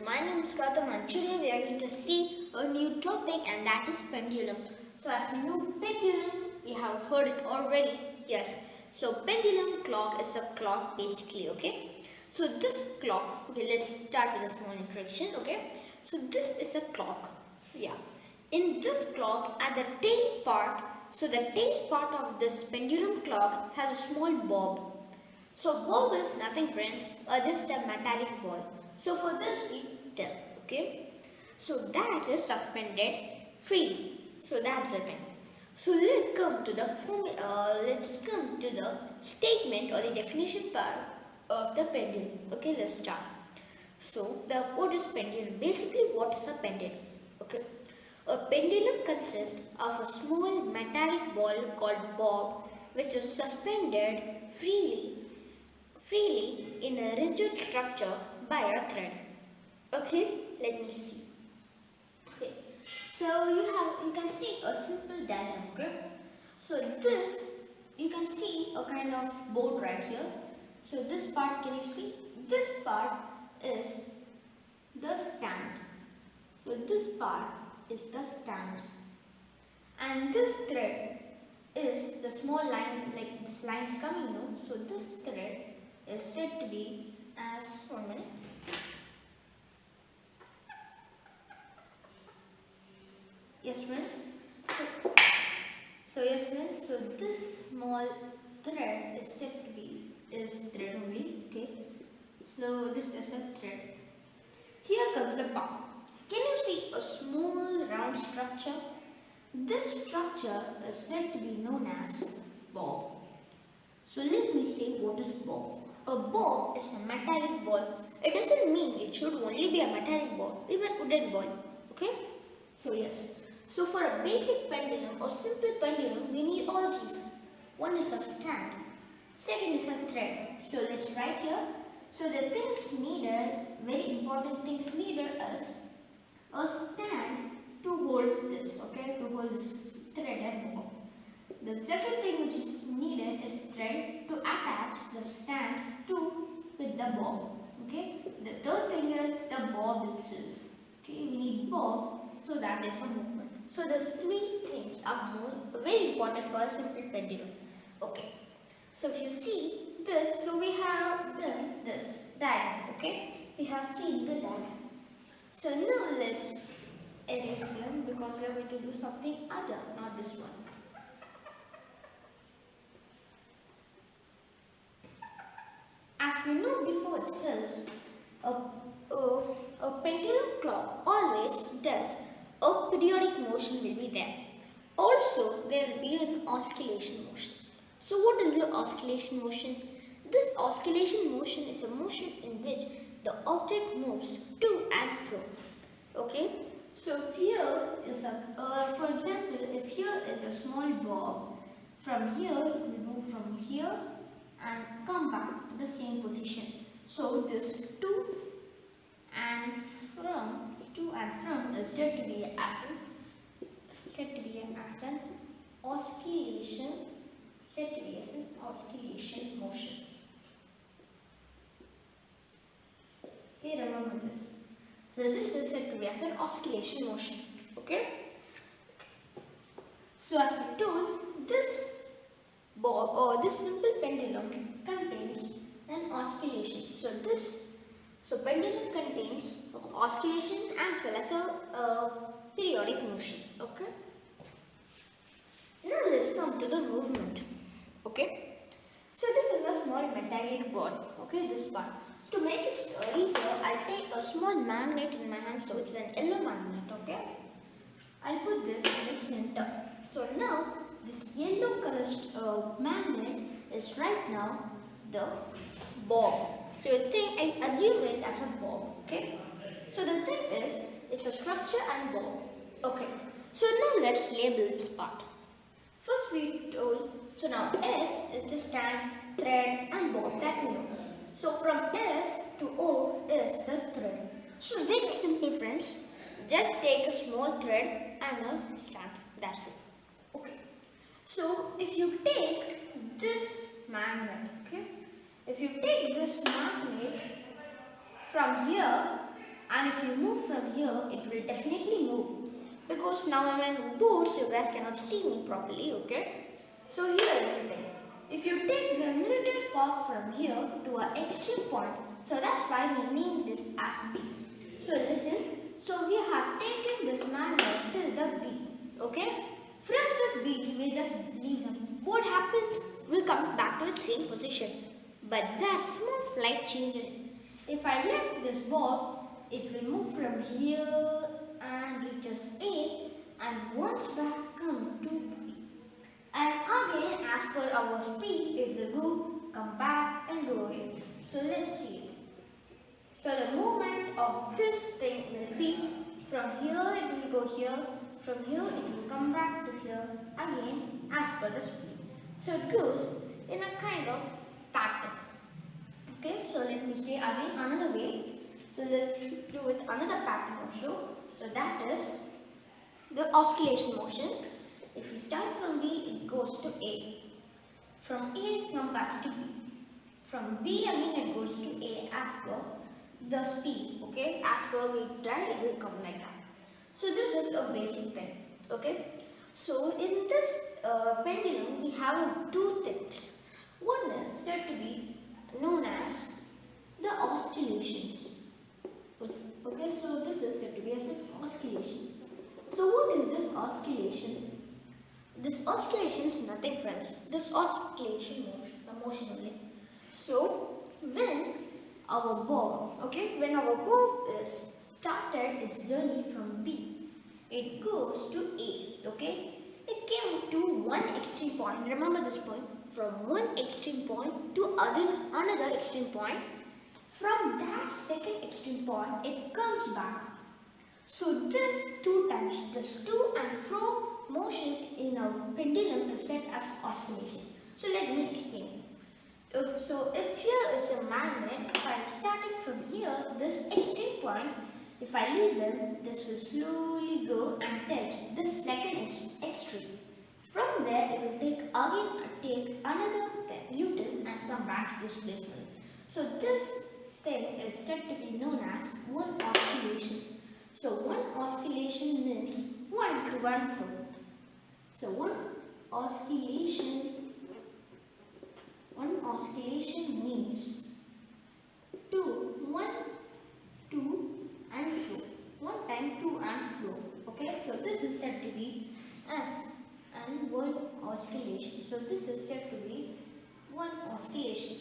my name is Gautam and today we are going to see a new topic, and that is pendulum. So as we know pendulum, we have heard it already. Yes. So pendulum clock is a clock basically, okay? So this clock, okay, let's start with a small introduction, okay? So this is a clock. Yeah. In this clock at the tail part, so the tail part of this pendulum clock has a small bob. So bob is nothing friends, just a metallic ball. So for this we tell, okay. So that is suspended freely. So that's the thing. So let's come to the statement or the definition part of the pendulum. Okay, let's start. So what is pendulum? Basically, what is a pendulum? Okay. A pendulum consists of a small metallic ball called bob which is suspended freely in a rigid structure by a thread. Okay, let me see. Okay, so you can see a simple diagram. Okay, so this you can see a kind of board right here. So this part, can you see? This part is the stand. So this part is the stand, and this thread is the small line, like this line is coming, no? So this thread is said to be as, 1 minute. Yes friends. So yes friends, so this small thread is said to be thread only, okay? So this is a thread. Here comes the bob. Can you see a small round structure? This structure is said to be known as bob. So let me say what is bob. A bob is a metallic ball. It doesn't mean it should only be a metallic ball, even wooden ball. Okay? So yes. So for a basic pendulum or simple pendulum, we need all these. One is a stand. Second is a thread. So let's write here. So the things needed, very important things needed is a stand to hold this, okay, to hold this thread and bob. The second thing which is needed is thread to attach the stand to with the bob, okay. The third thing is the bob itself, okay, we need bob so that there is a movement. So these three things are very important for a simple pendulum, okay. So if you see this, so we have done this diagram, okay, we have seen the diagram. So now let's erase them because we are going to do something other, not this one. As we know before itself, a pendulum clock always does a periodic motion will be there. Also, there will be an oscillation motion. So what is the oscillation motion? This oscillation motion is a motion in which the object moves to and fro. Okay. So if here is for example, if here is a small bob, from here we move from here and come back to the same position. So this to and from is said to be as an oscillation, motion. Okay, remember this. So this is said to be as an oscillation motion. Okay. So as we told, this bob or this simple pendulum contains an oscillation. So pendulum contains oscillation as well as a periodic motion. Okay. Now let's come to the movement. Okay. So this is a small metallic ball. Okay, this part. To make it easier, I'll take a small magnet in my hand. So it's an yellow magnet. Okay. I'll put this in its center. So now this yellow color magnet is right now the bob. So you think I assume it as a bob. Okay. So the thing is, it's a structure and bob. Okay. So now let's label this part. First we told, so now S is the stand, thread and bob, that we know. So from S to O is the thread. So very simple friends, just take a small thread and a stand, that's it. Okay. So if you take this magnet, okay, if you take this magnet from here And if you move from here, it will definitely move. Because now I'm on board, so you guys cannot see me properly, okay? So here is the thing. If you take the little far from here to an extreme point, so that's why we named this as B. So listen, so we have taken this magnet till the B, okay? From this B, we just leave them. What happens? We'll come back to its same position. But that small slight change in it. If I left this ball, it will move from here and reaches A and once back come to B. And again, as per our speed, it will go, come back and go away. So let's see it. So the movement of this thing will be from here it will go here, from here it will come back to here again as per the speed. So it goes in a kind of pattern. Okay, so let me say again another way. So let's do with another pattern also. So that is the oscillation motion. If we start from B, it goes to A. From A, it comes back to B. From B again, it goes to A as per the speed. Okay, as per we try, it will come like that. So this is a basic thing. Okay, so in this pendulum, we have two things. One is said to be known as the oscillations. Okay, so this is said to be as an oscillation. So what is this oscillation? This oscillation is nothing, friends. This oscillation motion only. So when our ball, okay, when our ball is started its journey from B, it goes to A, okay. It came to one extreme point. Remember this point. From one extreme point to another extreme point. From that second extreme point, it comes back. So this two times, this to and fro motion in a pendulum is said as oscillation. So let me explain. If here is the magnet, if I am starting from here, this extreme point, if I leave them, this will slowly go and touch this second extreme. From there, it will take another U-turn and come back to this place. So this thing is said to be known as one oscillation. So one oscillation means 1 to 1 foot. So one oscillation means 1, 2 and fro. One time 2 and fro. Okay, so this is said to be as and one oscillation. So this is said to be one oscillation.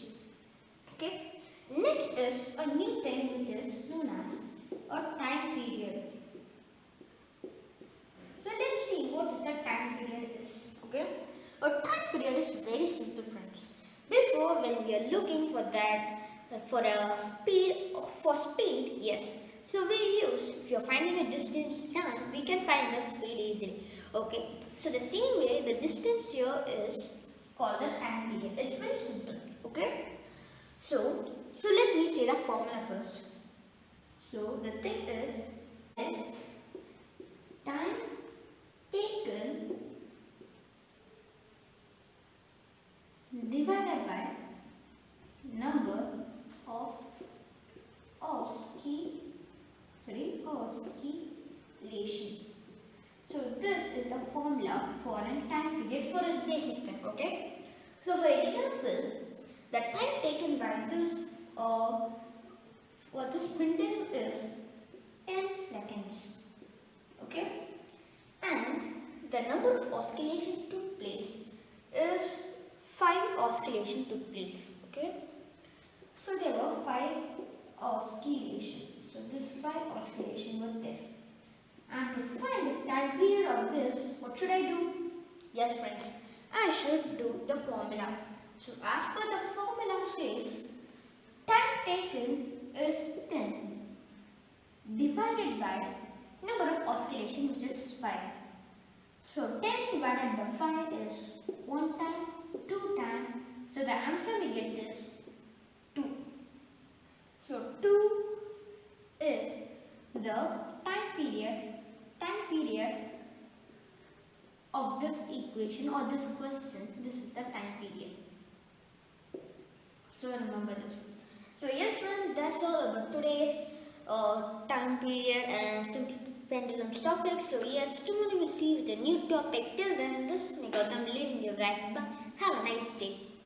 Okay. Next is a new thing which is known as a time period. So let's see what is a time period is. Okay. A time period is very simple, friends. Before, when we are looking for that for speed, yes. So we use, if you're finding a distance time, we can find that speed easily. Okay. So the same way, the distance here is called the time period. It's very simple. Okay. So let me say the formula first. So the thing is time taken divided by number of oscillation. So this is the formula for a time period for a basic thing. Okay. So for example, the time taken by this for this pendulum is 10 seconds. Okay. And the number of oscillation took place is 5 oscillation took place. Okay. So there were 5 oscillations. So this 5 oscillation were there. And to find the time period of this, what should I do? Yes, friends, I should do the formula. So as per the formula says, time taken is 10 divided by number of oscillation, which is 5. So 10 divided by 5 is 1 time, 2 time. So the answer we get is 2. So 2 is the time period of this equation or this question. This is the time period. So remember this. So yes, friends, that's all about today's time time period and some pendulum's topic. So yes, tomorrow we'll see with a new topic. Till then, this is Gautam leaving you guys. Bye. Have a nice day.